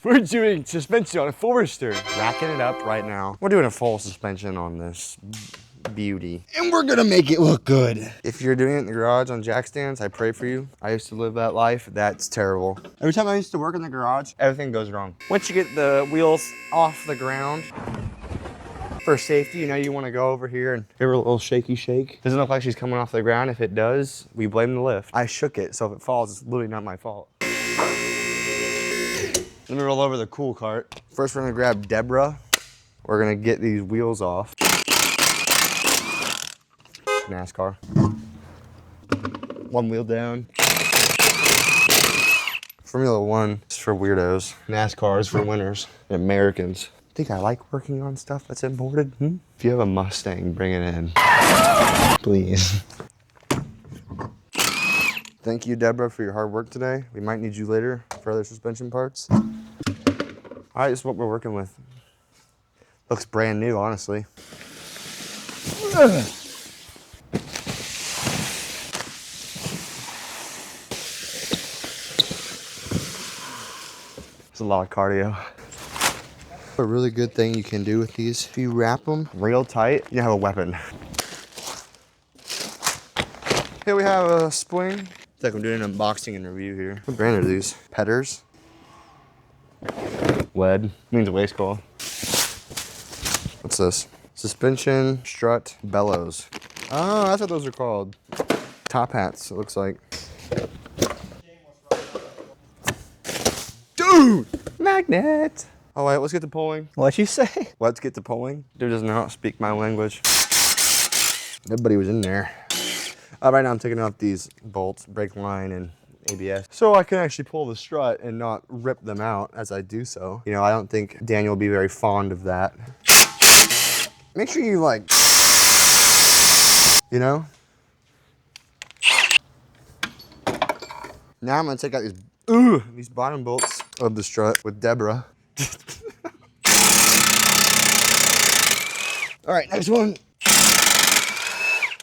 We're doing suspension on a Forester. Racking it up right now. We're doing a full suspension on this beauty. And we're gonna make it look good. If you're doing it in the garage on jack stands, I pray for you. I used to live that life. That's terrible. Every time I used to work in the garage, everything goes wrong. Once you get the wheels off the ground, for safety, you know, you want to go over here and give her a little shaky shake. Doesn't look like she's coming off the ground. If it does, we blame the lift. I shook it, so if it falls, it's literally not my fault. Let me roll over the cool cart. First, we're gonna grab Deborah. We're gonna get these wheels off. NASCAR. One wheel down. Formula One is for weirdos. NASCAR is for winners and Americans. Think I like working on stuff that's imported? If you have a Mustang, bring it in. Please. Thank you, Deborah, for your hard work today. We might need you later for other suspension parts. All right, this is what we're working with. Looks brand new, honestly. It's a lot of cardio. A really good thing you can do with these, if you wrap them real tight, you have a weapon. Here we have a spring. It's like I'm doing an unboxing and review here. What brand are these? Pedders? Wed means waist coil. What's this? Suspension, strut, bellows. Oh, that's what those are called. Top hats, it looks like. Dude! Magnet! All right, let's get to pulling. What'd you say? Let's get to pulling. Dude does not speak my language. Everybody was in there. Right now I'm taking off these bolts, brake line and ABS, so I can actually pull the strut and not rip them out as I do so. You know, I don't think Daniel will be very fond of that. Make sure you like, you know? Now I'm gonna take out these bottom bolts of the strut with Deborah. All right, next one.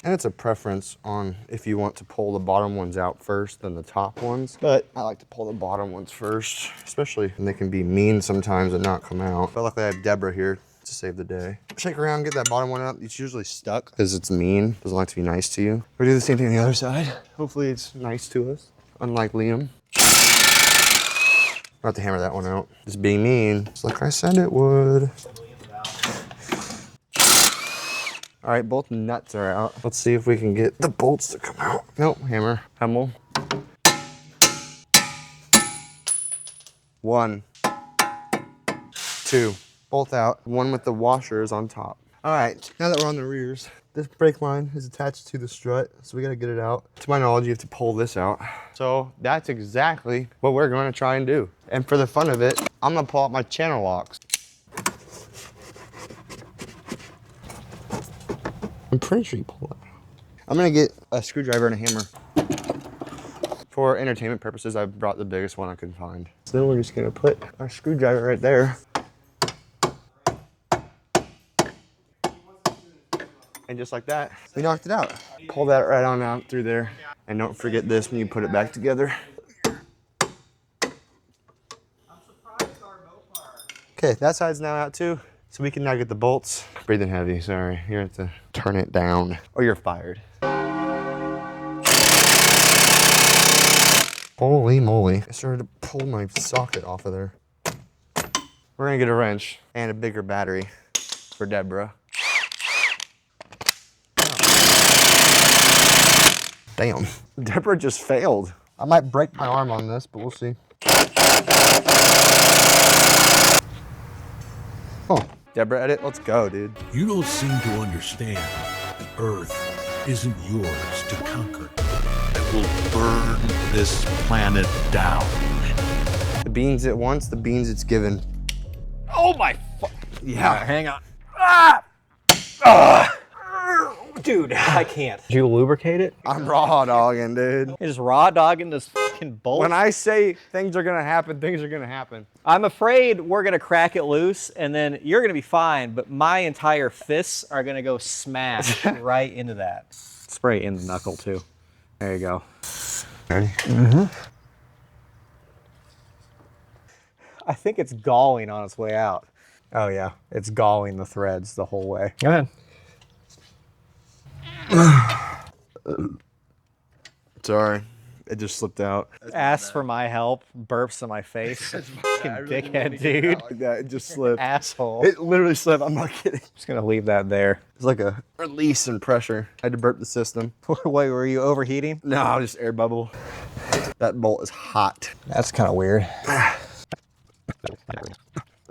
And it's a preference on if you want to pull the bottom ones out first than the top ones. But I like to pull the bottom ones first, especially when they can be mean sometimes and not come out. But luckily I have Deborah here to save the day. Shake around, get that bottom one out. It's usually stuck because it's mean. Doesn't like to be nice to you. We do the same thing on the other side. Hopefully it's nice to us, unlike Liam. I'll have to hammer that one out. Just being mean, just like I said it would. All right, both nuts are out. Let's see if we can get the bolts to come out. Nope, hammer, Hemel. 1, 2, both out. One with the washers on top. All right, now that we're on the rears, this brake line is attached to the strut, so we gotta get it out. To my knowledge, you have to pull this out. So that's exactly what we're gonna try and do. And for the fun of it, I'm gonna pull out my channel locks. I'm pretty sure you pull it. I'm gonna get a screwdriver and a hammer. For entertainment purposes, I brought the biggest one I could find. So then we're just gonna put our screwdriver right there. And just like that, we knocked it out. Pull that right on out through there. And don't forget this when you put it back together. Okay, that side's now out too. So we can now get the bolts. Breathing heavy, sorry. You have to turn it down or you're fired. Holy moly. I started to pull my socket off of there. We're gonna get a wrench and a bigger battery for Deborah. Damn, Deborah just failed. I might break my arm on this, but we'll see. Oh, Deborah edit, let's go, dude. You don't seem to understand. Earth isn't yours to conquer. It will burn this planet down. The beans it wants, the beans it's given. Oh my Yeah. Right, hang on. Ah! Ah! Dude, I can't. Did you lubricate it? I'm raw dogging, dude. You're just raw dogging this fucking bolt. When I say things are gonna happen, things are gonna happen. I'm afraid we're gonna crack it loose and then you're gonna be fine, but my entire fists are gonna go smash right into that. Spray in the knuckle too. There you go. Ready? Mm-hmm. I think it's galling on its way out. Oh yeah, it's galling the threads the whole way. Go ahead. Sorry, it just slipped out. Asks for my help, burps in my face. Fucking dickhead, dude. Like that, it just slipped. Asshole. It literally slipped. I'm not kidding. Just gonna leave that there. It's like a release and pressure. I had to burp the system. Wait, were you overheating? No, just air bubble. That bolt is hot. That's kind of weird.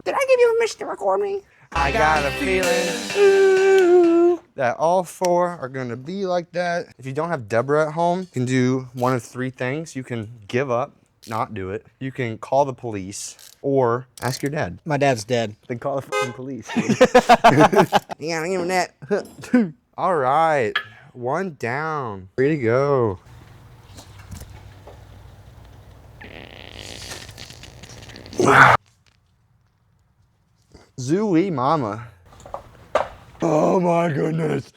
Did I give you permission to record me? I got a feeling that all 4 are gonna be like that. If you don't have Deborah at home, you can do one of 3 things. You can give up, not do it. You can call the police or ask your dad. My dad's dead. Then call the fucking police. Yeah, internet. All right, 1 down. Way to go. Zooey mama. Oh my goodness.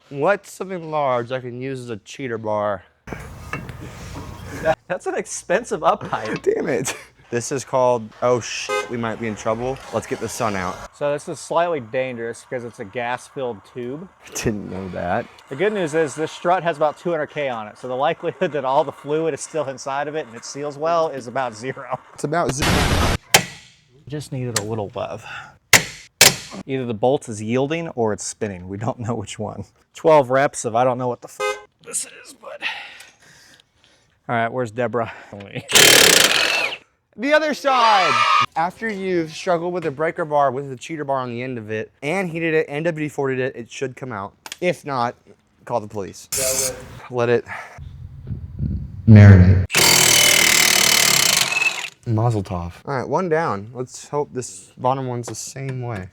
What's something large I can use as a cheater bar? That's an expensive up pipe. Damn it. This is called, oh shit, we might be in trouble. Let's get the sun out. So this is slightly dangerous because it's a gas-filled tube. Didn't know that. The good news is this strut has about 200K on it, so the likelihood that all the fluid is still inside of it and it seals well is about 0. It's about Just needed a little love. Either the bolt is yielding or it's spinning. We don't know which one. 12 reps of I don't know what the this is, but... All right, where's Deborah? The other side. After you've struggled with a breaker bar with the cheater bar on the end of it and heated it and WD-40'd it, it should come out. If not, call the police. Let it marinate. Mazel tov. All right, 1 down. Let's hope this bottom one's the same way.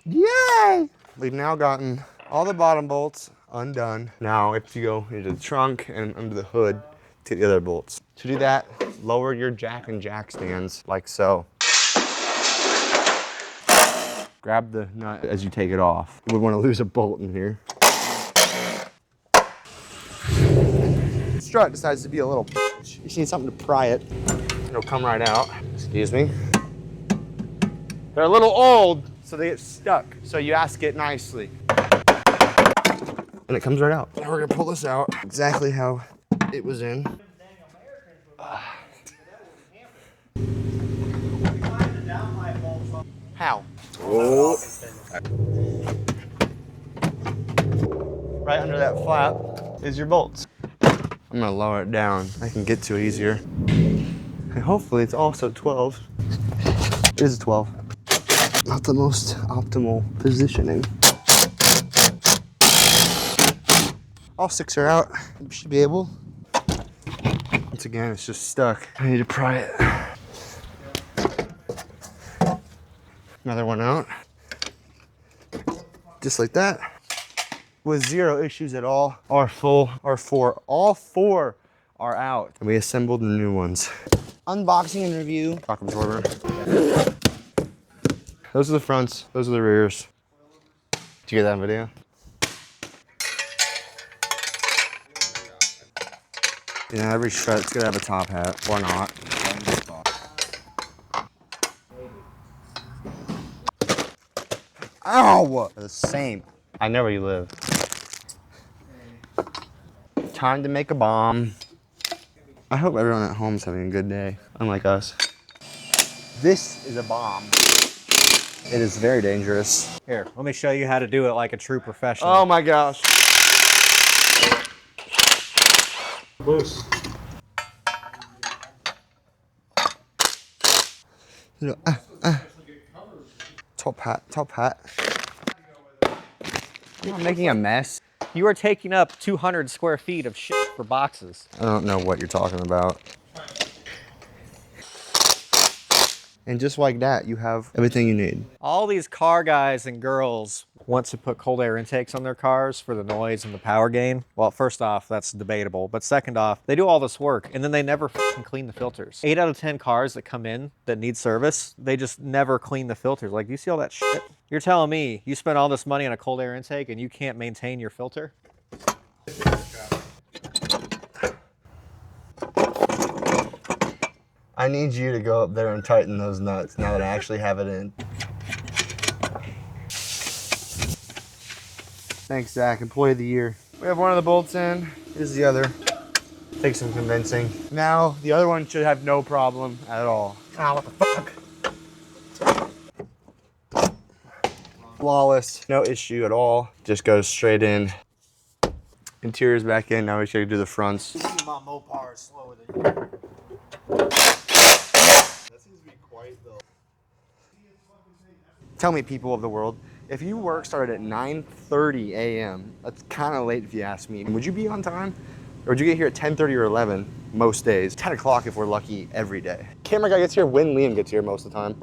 Yay! We've now gotten all the bottom bolts undone. Now if you go into the trunk and under the hood, to the other bolts. To do that, lower your jack and jack stands like so. Grab the nut as you take it off. You would want to lose a bolt in here. Strut decides to be a little bitch. You just need something to pry it. It'll come right out. Excuse me. They're a little old, so they get stuck. So you ask it nicely. And it comes right out. Now we're gonna pull this out exactly how it was in. How? Oh. Right under that flap is your bolts. I'm gonna lower it down. I can get to it easier. And hopefully it's also 12. It is a 12. Not the most optimal positioning. All 6 are out. You should be able. Once again, it's just stuck. I need to pry it. Another one out. Just like that. With 0 issues at all. All 4 are out. And we assembled the new ones. Unboxing and review. Shock absorber. Those are the fronts, those are the rears. Did you get that video? Yeah, every strut's gonna have a top hat, or not. Ow! The same. I know where you live. Time to make a bomb. I hope everyone at home's having a good day, unlike us. This is a bomb. It is very dangerous. Here, let me show you how to do it like a true professional. Oh my gosh. Loose. Top hat, top hat. I'm not making a mess. You are taking up 200 square feet of shit for boxes. I don't know what you're talking about. And just like that, you have everything you need. All these car guys and girls want to put cold air intakes on their cars for the noise and the power gain. Well, first off, that's debatable. But second off, they do all this work and then they never fucking clean the filters. 8 out of 10 cars that come in that need service, they just never clean the filters. Like, do you see all that shit? You're telling me you spent all this money on a cold air intake and you can't maintain your filter? I need you to go up there and tighten those nuts now that I actually have it in. Thanks, Zach. Employee of the year. We have one of the bolts in. Here's the other. Take some convincing. Now, the other one should have no problem at all. Ah, what the fuck? Flawless. No issue at all. Just goes straight in. Interior's back in. Now we should do the fronts. My Mopar is slower than you. That seems to be quite the... Tell me, people of the world, if you work started at 9:30 a.m., that's kind of late if you ask me. Would you be on time? Or would you get here at 10:30 or 11 most days? 10 o'clock if we're lucky every day. Camera guy gets here when Liam gets here most of the time.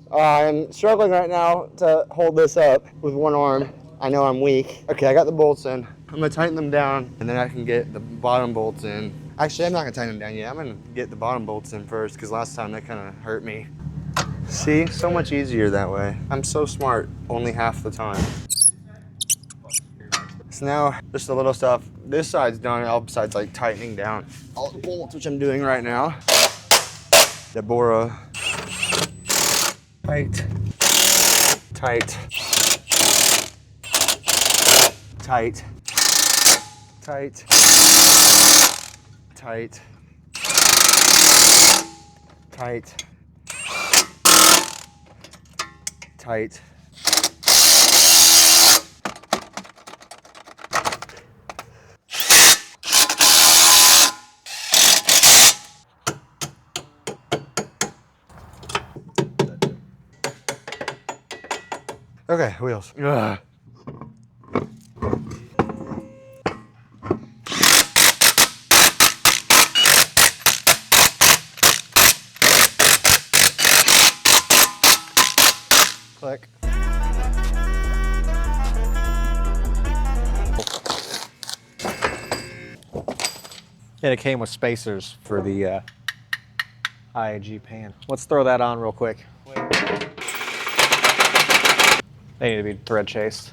I'm struggling right now to hold this up with one arm. I know I'm weak. Okay, I got the bolts in. I'm gonna tighten them down and then I can get the bottom bolts in. Actually, I'm not gonna tighten them down yet. I'm gonna get the bottom bolts in first because last time that kind of hurt me. See, so much easier that way. I'm so smart, only half the time. So now, just a little stuff. This side's done, all besides like tightening down all the bolts, which I'm doing right now. Deborah. Tight. Tight. Tight. Tight. Tight. Tight. Tight. Okay, wheels. Ugh. Click. And it came with spacers for the IAG pan. Let's throw that on real quick. They need to be thread chased.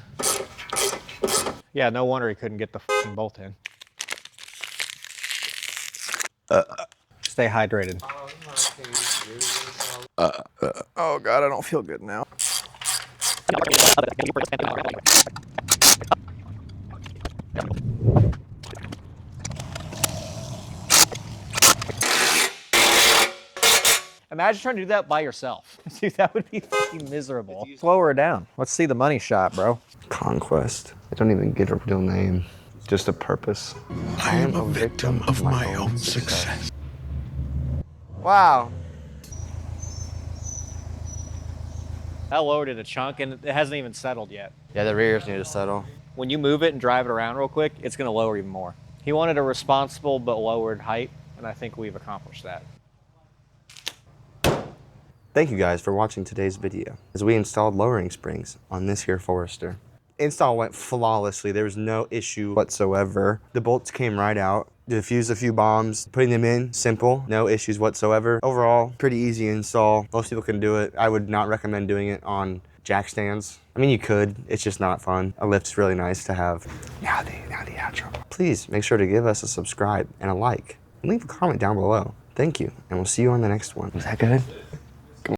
Yeah, no wonder he couldn't get the fucking bolt in. Stay hydrated. Oh God, I don't feel good now. Imagine trying to do that by yourself. Dude, that would be fucking miserable. Slow her down. Let's see the money shot, bro. Conquest. I don't even get a real name. Just a purpose. I am a victim of my own success. Wow. That lowered it a chunk and it hasn't even settled yet. Yeah, the rears need to settle. When you move it and drive it around real quick, it's gonna lower even more. He wanted a responsible but lowered height, and I think we've accomplished that. Thank you guys for watching today's video as we installed lowering springs on this here Forester. Install went flawlessly. There was no issue whatsoever. The bolts came right out. Diffused a few bombs, putting them in, simple, no issues whatsoever. Overall, pretty easy install. Most people can do it. I would not recommend doing it on jack stands. I mean, you could, it's just not fun. A lift's really nice to have. Now the outro. Please make sure to give us a subscribe and a like. And leave a comment down below. Thank you, and we'll see you on the next one. Was that good?